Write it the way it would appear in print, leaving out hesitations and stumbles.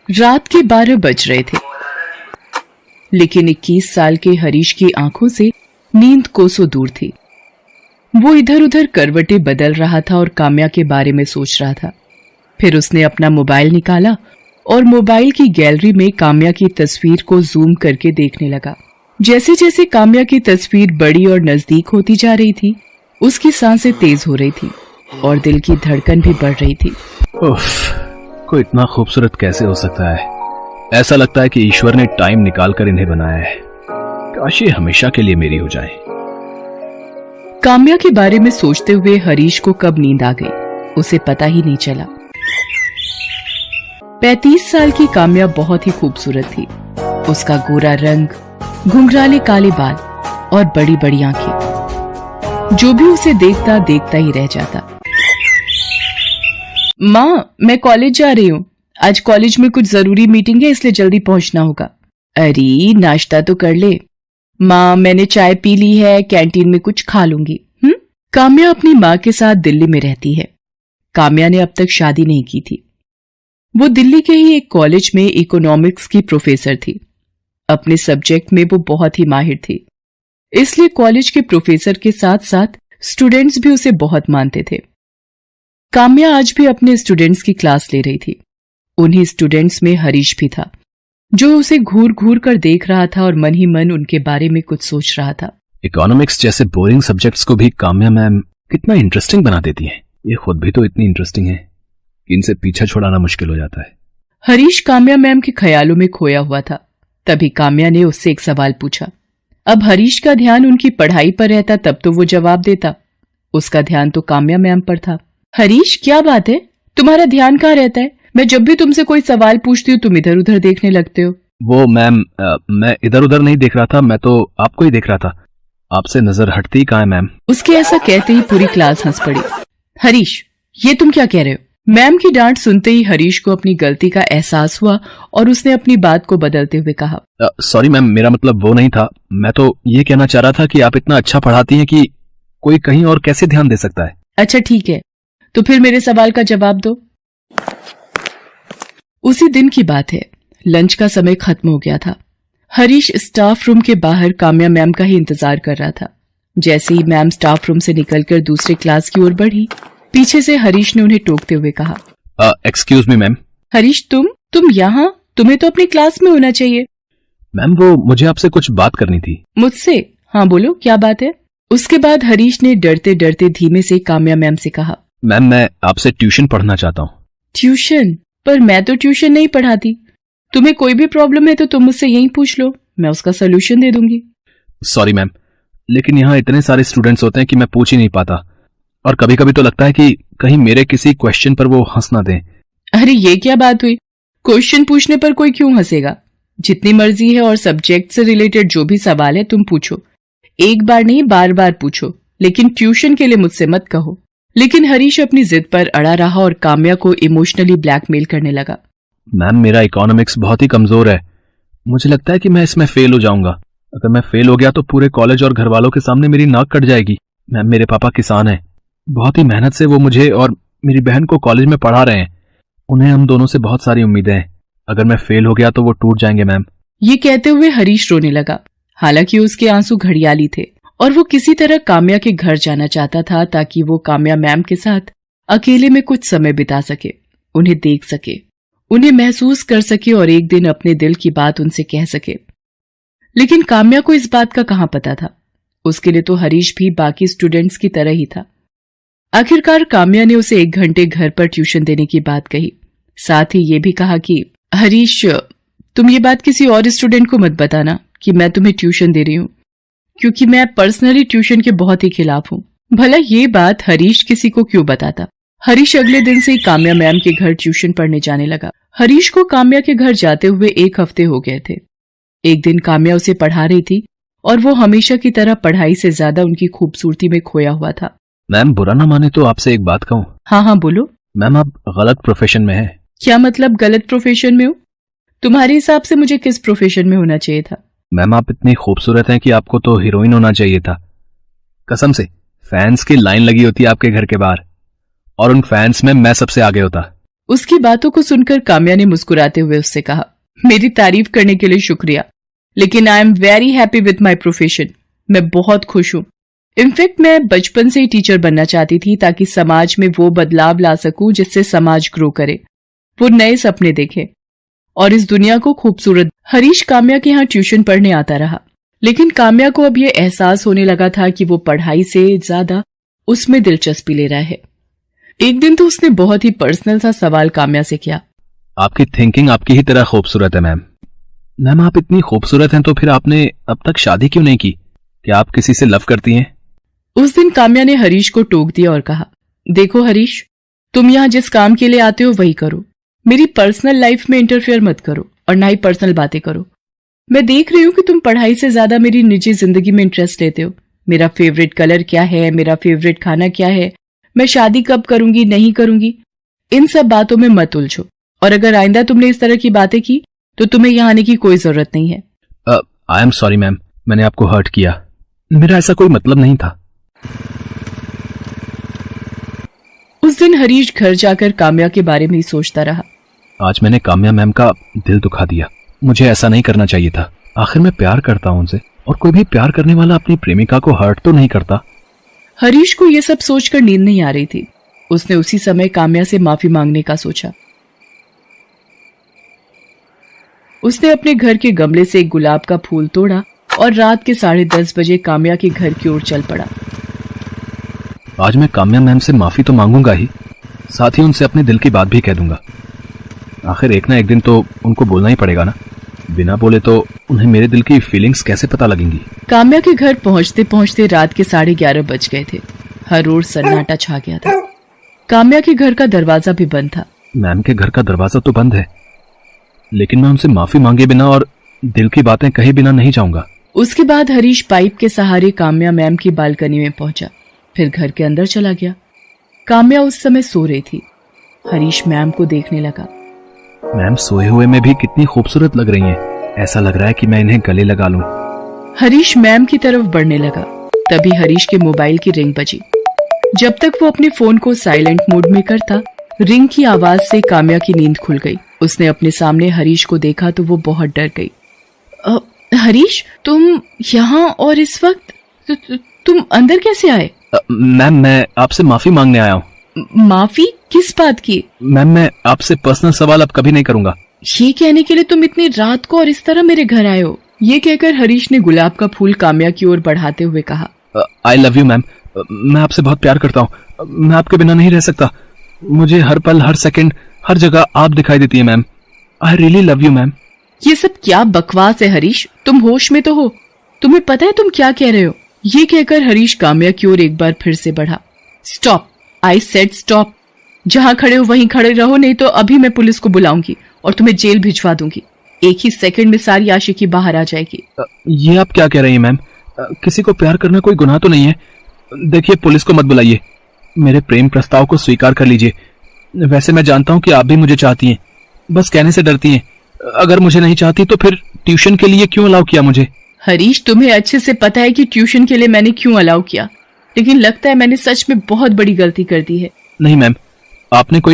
रात के 12 बज रहे थे, लेकिन 21 साल के हरीश की आंखों से नींद कोसों दूर थी। वो इधर उधर करवटें बदल रहा था और काम्या के बारे में सोच रहा था। फिर उसने अपना मोबाइल निकाला और मोबाइल की गैलरी में काम्या की तस्वीर को जूम करके देखने लगा। जैसे जैसे काम्या की तस्वीर बड़ी और नजदीक होती जा रही थी, उसकी सांसें तेज हो रही थी और दिल की धड़कन भी बढ़ रही थी। उफ, कोई इतना खूबसूरत कैसे हो सकता है? ऐसा लगता है कि ईश्वर ने टाइम निकालकर इन्हें बनाया है। काश ये हमेशा के लिए मेरी हो जाए। काम्या के बारे में सोचते हुए हरीश को कब नींद आ गई, उसे पता ही नहीं चला। 35 साल की काम्या बहुत ही खूबसूरत थी। उसका गोरा रंग, घुंघराले काले बाल और बड़ी बड़ी आंखें, जो भी उसे देखता देखता ही रह जाता। माँ, मैं कॉलेज जा रही हूँ। आज कॉलेज में कुछ जरूरी मीटिंग है, इसलिए जल्दी पहुंचना होगा। अरे नाश्ता तो कर ले। माँ, मैंने चाय पी ली है, कैंटीन में कुछ खा लूंगी। काम्या अपनी माँ के साथ दिल्ली में रहती है। काम्या ने अब तक शादी नहीं की थी। वो दिल्ली के ही एक कॉलेज में इकोनॉमिक्स की प्रोफेसर थी। अपने सब्जेक्ट में वो बहुत ही माहिर थी, इसलिए कॉलेज के प्रोफेसर के साथ साथ स्टूडेंट्स भी उसे बहुत मानते थे। काम्या आज भी अपने स्टूडेंट्स की क्लास ले रही थी। उन्हीं स्टूडेंट्स में हरीश भी था, जो उसे घूर घूर कर देख रहा था और मन ही मन उनके बारे में कुछ सोच रहा था। इकोनॉमिक्स जैसे बोरिंग सब्जेक्ट्स को भी काम्या मैम कितना इंटरेस्टिंग बना देती हैं। ये खुद भी तो इतनी इंटरेस्टिंग है कि इनसे पीछा छुड़ाना मुश्किल हो जाता है। हरीश काम्या मैम के ख्यालों में खोया हुआ था। तभी काम्या ने उससे एक सवाल पूछा। अब हरीश का ध्यान उनकी पढ़ाई पर रहता तब तो वो जवाब देता। उसका ध्यान तो काम्या मैम पर था। हरीश, क्या बात है? तुम्हारा ध्यान कहाँ रहता है? मैं जब भी तुमसे कोई सवाल पूछती हूँ तुम इधर उधर देखने लगते हो। वो मैम, मैं इधर उधर नहीं देख रहा था, मैं तो आपको ही देख रहा था। आपसे नजर हटती कहाँ है मैम? उसके ऐसा कहते ही पूरी क्लास हंस पड़ी। हरीश, ये तुम क्या कह रहे हो? मैम की डांट सुनते ही हरीश को अपनी गलती का एहसास हुआ और उसने अपनी बात को बदलते हुए कहा, सॉरी मैम, मेरा मतलब वो नहीं था। मैं तो ये कहना चाह रहा था कि आप इतना अच्छा पढ़ाती हैं कि कोई कहीं और कैसे ध्यान दे सकता है। अच्छा ठीक है, तो फिर मेरे सवाल का जवाब दो। उसी दिन की बात है, लंच का समय खत्म हो गया था। हरीश स्टाफ रूम के बाहर काम्या मैम का ही इंतजार कर रहा था। जैसे ही मैम स्टाफ रूम से निकलकर दूसरे क्लास की ओर बढ़ी, पीछे से हरीश ने उन्हें टोकते हुए कहा, एक्सक्यूज मी मैम। हरीश, तुम यहाँ? तुम्हें तो अपनी क्लास में होना चाहिए। मैम, वो मुझे आपसे कुछ बात करनी थी। मुझसे? हाँ बोलो, क्या बात है? उसके बाद हरीश ने डरते डरते धीमे से काम्या मैम से कहा, मैम, मैं आपसे ट्यूशन पढ़ना चाहता हूँ। ट्यूशन? पर मैं तो ट्यूशन नहीं पढ़ाती। तुम्हें कोई भी प्रॉब्लम है तो तुम मुझसे यहीं पूछ लो, मैं उसका सोल्यूशन दे दूंगी। सॉरी मैम, लेकिन यहाँ इतने सारे स्टूडेंट्स होते हैं कि मैं पूछ ही नहीं पाता, और कभी कभी तो लगता है कि कहीं मेरे किसी क्वेश्चन पर वो हंस ना दें। अरे ये क्या बात हुई? क्वेश्चन पूछने पर कोई क्यों हंसेगा? जितनी मर्जी है और सब्जेक्ट से रिलेटेड जो भी सवाल है तुम पूछो। एक बार नहीं, बार बार पूछो, लेकिन ट्यूशन के लिए मुझसे मत कहो। लेकिन हरीश अपनी जिद पर अड़ा रहा और काम्या को इमोशनली ब्लैकमेल करने लगा। मैम, मेरा इकोनॉमिक्स बहुत ही कमजोर है। मुझे लगता है कि मैं इसमें फेल हो जाऊंगा। अगर मैं फेल हो गया तो पूरे कॉलेज और घर वालों के सामने मेरी नाक कट जाएगी। मैम, मेरे पापा किसान हैं। बहुत ही मेहनत से वो मुझे और मेरी बहन को कॉलेज में पढ़ा रहे हैं। उन्हें हम दोनों से बहुत सारी उम्मीदें हैं। अगर मैं फेल हो गया तो वो टूट जाएंगे मैम। ये कहते हुए हरीश रोने लगा। हालांकि उसके आंसू घड़ियाली थे और वो किसी तरह काम्या के घर जाना चाहता था ताकि वो काम्या मैम के साथ अकेले में कुछ समय बिता सके, उन्हें देख सके, उन्हें महसूस कर सके और एक दिन अपने दिल की बात उनसे कह सके। लेकिन काम्या को इस बात का कहां पता था। उसके लिए तो हरीश भी बाकी स्टूडेंट्स की तरह ही था। आखिरकार काम्या ने उसे 1 घंटे घर पर ट्यूशन देने की बात कही। साथ ही ये भी कहा कि हरीश, तुम ये बात किसी और स्टूडेंट को मत बताना कि मैं तुम्हें ट्यूशन दे रही हूं, क्योंकि मैं पर्सनली ट्यूशन के बहुत ही खिलाफ हूं। भला ये बात हरीश किसी को क्यों बताता। हरीश अगले दिन से ही काम्या मैम के घर ट्यूशन पढ़ने जाने लगा। हरीश को काम्या के घर जाते हुए 1 हफ्ते हो गए थे। एक दिन काम्या उसे पढ़ा रही थी और वो हमेशा की तरह पढ़ाई से ज्यादा उनकी खूबसूरती में खोया हुआ था। मैम, बुरा ना माने तो आपसे एक बात कहूँ? हाँ बोलो। मैम, आप गलत प्रोफेशन में हैं। क्या मतलब गलत प्रोफेशन में हूँ? तुम्हारे हिसाब से मुझे किस प्रोफेशन में होना चाहिए था? मैम, आप इतनी खूबसूरत हैं कि आपको तो हीरोइन होना चाहिए था। कसम से, फैंस की लाइन लगी होती है आपके घर के बाहर और उन फैंस में मैं सबसे आगे होता। उसकी बातों को सुनकर काम्या ने मुस्कुराते हुए उससे कहा, मेरी तारीफ करने के लिए शुक्रिया, लेकिन I am very happy with my profession. मैं बहुत खुश हूं। इनफैक्ट मैं बचपन से ही टीचर बनना चाहती थी ताकि समाज में वो बदलाव ला सकूं जिससे समाज ग्रो करे, वो नए सपने देखे और इस दुनिया को खूबसूरत। हरीश काम्या के यहाँ ट्यूशन पढ़ने आता रहा, लेकिन काम्या को अब यह एहसास होने लगा था कि वो पढ़ाई से ज्यादा उसमें दिलचस्पी ले रहा है। एक दिन तो उसने बहुत ही पर्सनल सा सवाल काम्या से किया, आपकी थिंकिंग आपकी ही तरह खूबसूरत है मैम। मैम आप इतनी खूबसूरत हैं तो फिर आपने अब तक शादी क्यों नहीं की? क्या आप किसी से लव करती हैं? उस दिन काम्या ने हरीश को टोक दिया और कहा, देखो हरीश, तुम यहाँ जिस काम के लिए आते हो वही करो, मेरी पर्सनल लाइफ में इंटरफेयर मत करो और ना ही पर्सनल बातें करो। मैं देख रही हूँ कि तुम पढ़ाई से ज्यादा मेरी निजी जिंदगी में इंटरेस्ट लेते हो। मेरा फेवरेट कलर क्या है, मेरा फेवरेट खाना क्या है, मैं शादी कब करूंगी नहीं करूंगी, इन सब बातों में मत उलझो। और अगर आइंदा तुमने इस तरह की बातें की तो तुम्हें यहाँ आने की कोई जरूरत नहीं है। आई एम सॉरी मैम, मैंने आपको हर्ट किया, मेरा ऐसा कोई मतलब नहीं था। उस दिन हरीश घर जाकर काम्या के बारे में ही सोचता रहा। आज मैंने काम्या मैम का दिल दुखा दिया, मुझे ऐसा नहीं करना चाहिए था। आखिर मैं प्यार करता हूं उनसे, और कोई भी प्यार करने वाला अपनी प्रेमिका को हर्ट तो नहीं करता। हरीश को यह सब सोचकर नींद नहीं आ रही थी। उसने उसी समय काम्या से माफी मांगने का सोचा। उसने अपने घर के गमले से एक गुलाब का फूल तोड़ा और रात के 10:30 बजे काम्या के घर की ओर चल पड़ा। आज मैं काम्या मैम से माफी तो मांगूंगा ही, साथ ही उनसे अपने दिल की बात भी कह दूंगा। आखिर एक ना एक दिन तो उनको बोलना ही पड़ेगा ना, बिना बोले तो उन्हें मेरे दिल की फीलिंग्स कैसे पता लगेंगी। काम्या के घर पहुंचते पहुंचते रात के 11:30 बज गए थे। हर ओर सन्नाटा छा गया था। काम्या के घर का दरवाजा भी बंद था। मैम के घर का दरवाजा तो बंद है, लेकिन मैं उनसे माफी मांगे बिना और दिल की बातें कहे बिना नहीं जाऊंगा। उसके बाद हरीश पाइप के सहारे काम्या मैम की बालकनी में पहुंचा, फिर घर के अंदर चला गया। काम्या उस समय सो रही थी। हरीश मैम को देखने लगा। मैम सोए हुए में भी कितनी खूबसूरत लग रही हैं। ऐसा लग रहा है कि मैं इन्हें गले लगा लूं। हरीश मैम की तरफ बढ़ने लगा। तभी हरीश के मोबाइल की रिंग बजी। जब तक वो अपने फोन को साइलेंट मोड में करता, रिंग की आवाज से काम्या की नींद खुल गई। उसने अपने सामने हरीश को देखा तो वो बहुत डर गई। हरीश, तुम यहाँ और इस वक्त? तुम अंदर कैसे आए? मैम मैं आपसे माफी मांगने आया हूँ। माफी किस बात की? मैम मैं आपसे पर्सनल सवाल अब कभी नहीं करूंगा। ये कहने के लिए तुम इतनी रात को और इस तरह मेरे घर आए हो? ये कहकर हरीश ने गुलाब का फूल काम्या की ओर बढ़ाते हुए कहा, आई लव यू मैम, मैं आपसे बहुत प्यार करता हूँ। मैं आपके बिना नहीं रह सकता। मुझे हर पल हर सेकंड हर जगह आप दिखाई देती है ma'am. I really love you ma'am. ये सब क्या बकवास है हरीश? तुम होश में तो हो? तुम्हें पता है तुम क्या कह रहे हो? ये कहकर हरीश काम्या की ओर एक बार फिर से बढ़ा। Stop, I said stop. जहां खड़े हो वहीं खड़े रहो, नहीं तो अभी मैं पुलिस को बुलाऊंगी और तुम्हें जेल भिजवा दूंगी। एक ही सेकंड में सारी आशिकी बाहर आ जाएगी। ये आप क्या कह रही हैं मैम? किसी को प्यार करना कोई गुनाह तो नहीं है। देखिए, पुलिस को मत बुलाइए, मेरे प्रेम प्रस्ताव को स्वीकार कर लीजिए। वैसे मैं जानता हूँ कि आप भी मुझे चाहती हैं, बस कहने से डरती हैं। अगर मुझे नहीं चाहती तो फिर ट्यूशन के लिए क्यों अलाउ किया मुझे? हरीश, तुम्हें अच्छे से पता है कि ट्यूशन के लिए मैंने क्यों अलाउ किया, लेकिन लगता है मैंने सच में बहुत बड़ी गलती कर दी है। नहीं मैम, आपने कोई